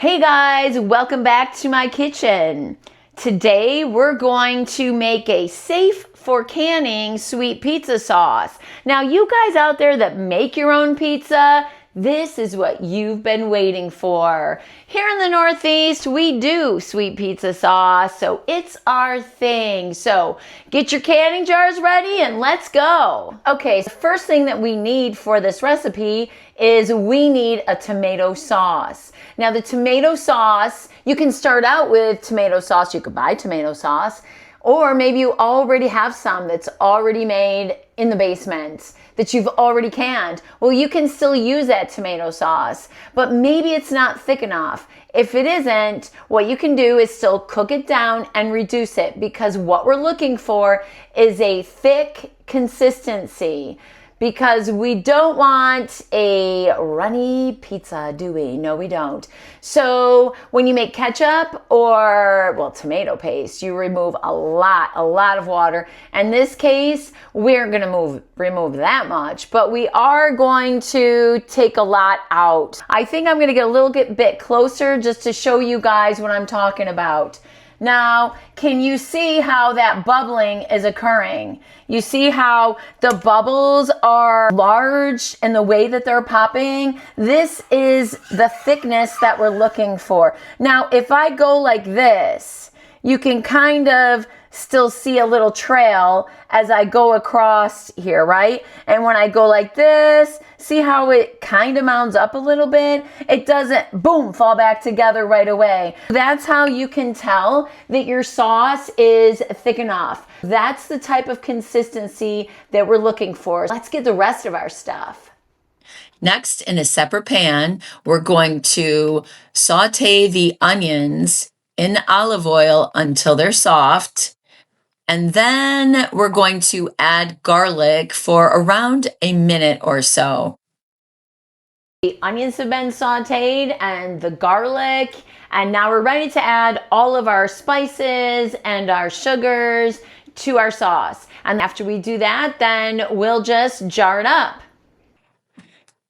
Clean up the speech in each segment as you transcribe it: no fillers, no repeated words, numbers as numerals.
Hey guys, welcome back to my kitchen. Today we're going to make a safe for canning sweet pizza sauce. Now you guys out there that make your own pizza, this is what you've been waiting for. Here in the Northeast, we do sweet pizza sauce, so it's our thing. So get your canning jars ready and let's go. Okay, so the first thing that we need for this recipe is we need a tomato sauce. Now the tomato sauce, you can start out with tomato sauce. You could buy tomato sauce, or maybe you already have some that's already made in the basement that you've already canned. Well, you can still use that tomato sauce, but maybe it's not thick enough. If it isn't, what you can do is still cook it down and reduce it, because what we're looking for is a thick consistency. Because we don't want a runny pizza, do we? No, we don't. So when you make ketchup or, well, tomato paste, you remove a lot of water. In this case, we're gonna remove that much, but we are going to take a lot out. I think I'm gonna get a little bit closer just to show you guys what I'm talking about. Now, can you see how that bubbling is occurring? You see how the bubbles are large in the way that they're popping? This is the thickness that we're looking for. Now, if I go like this, you can kind of still see a little trail as I go across here, right? And when I go like this, see how it kind of mounds up a little bit? It doesn't, boom, fall back together right away. That's how you can tell that your sauce is thick enough. That's the type of consistency that we're looking for. Let's get the rest of our stuff. Next, in a separate pan, we're going to saute the onions in olive oil until they're soft. And then we're going to add garlic for around a minute or so. The onions have been sauteed and the garlic, and now we're ready to add all of our spices and our sugars to our sauce. And after we do that, then we'll just jar it up.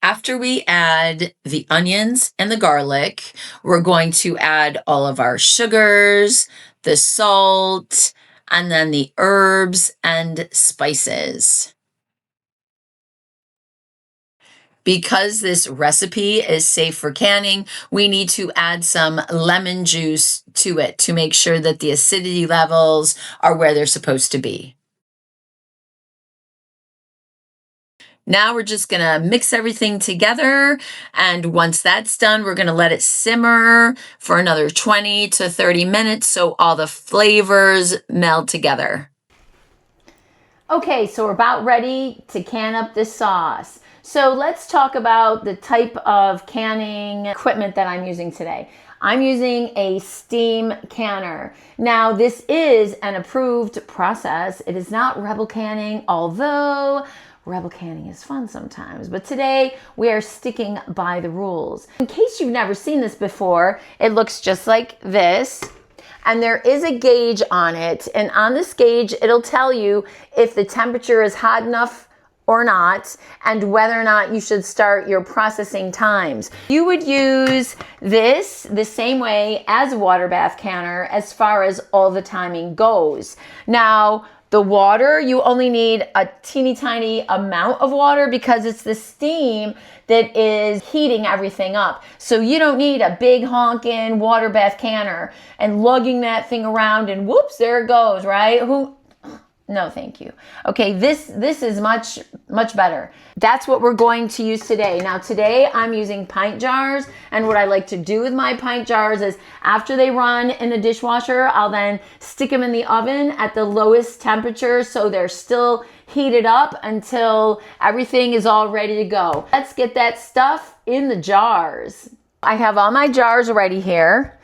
After we add the onions and the garlic, we're going to add all of our sugars, the salt, and then the herbs and spices. Because this recipe is safe for canning, we need to add some lemon juice to it to make sure that the acidity levels are where they're supposed to be. Now we're just gonna mix everything together, and once that's done, we're gonna let it simmer for another 20 to 30 minutes so all the flavors meld together. Okay, so we're about ready to can up this sauce. So let's talk about the type of canning equipment that I'm using today. I'm using a steam canner. Now, this is an approved process. It is not rebel canning, although rebel canning is fun sometimes, but today we are sticking by the rules. In case you've never seen this before, it looks just like this, and there is a gauge on it, and on this gauge it'll tell you if the temperature is hot enough or not, and whether or not you should start your processing times. You would use this the same way as a water bath canner as far as all the timing goes. Now, the water, you only need a teeny tiny amount of water because it's the steam that is heating everything up. So you don't need a big honking water bath canner and lugging that thing around and whoops, there it goes, right? No, thank you. Okay, this is much better. That's what we're going to use today. Now today I'm using pint jars, and what I like to do with my pint jars is after they run in the dishwasher, I'll then stick them in the oven at the lowest temperature so they're still heated up until everything is all ready to go. Let's get that stuff in the jars. I have all my jars ready here.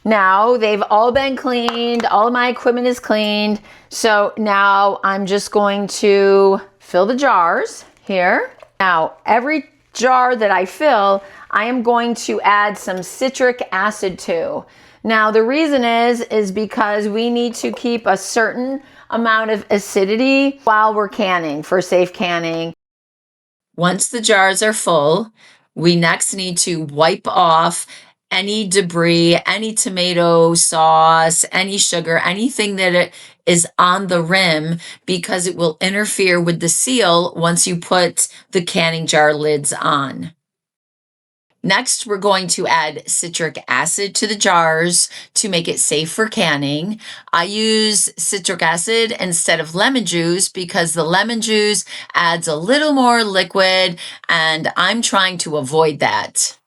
Now they've all been cleaned, all of my equipment is cleaned. So now I'm just going to fill the jars here. Now every jar that I fill, I am going to add some citric acid to. Now the reason is because we need to keep a certain amount of acidity while we're canning for safe canning. Once the jars are full, we next need to wipe off any debris, any tomato sauce, any sugar, anything that is on the rim, because it will interfere with the seal once you put the canning jar lids on. Next, we're going to add citric acid to the jars to make it safe for canning. I use citric acid instead of lemon juice because the lemon juice adds a little more liquid, and I'm trying to avoid that.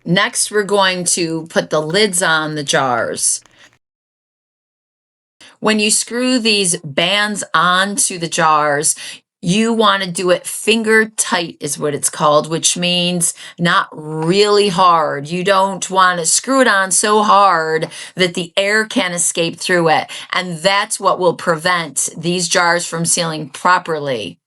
Next, we're going to put the lids on the jars. When you screw these bands onto the jars, you want to do it finger tight is what it's called, which means not really hard. You don't want to screw it on so hard that the air can escape through it. And that's what will prevent these jars from sealing properly.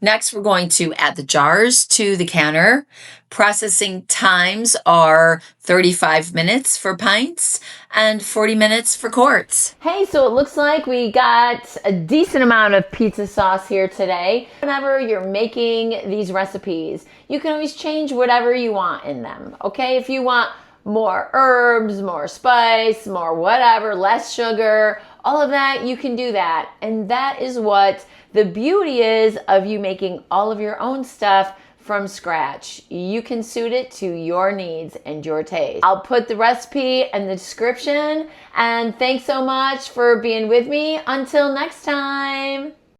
Next, we're going to add the jars to the canner. Processing times are 35 minutes for pints and 40 minutes for quarts. Hey, so it looks like we got a decent amount of pizza sauce here today. Whenever you're making these recipes, you can always change whatever you want in them, okay? If you want more herbs, more spice, more whatever, less sugar, all of that, you can do that. And that is what the beauty is of you making all of your own stuff from scratch. You can suit it to your needs and your taste. I'll put the recipe in the description, and thanks so much for being with me. Until next time.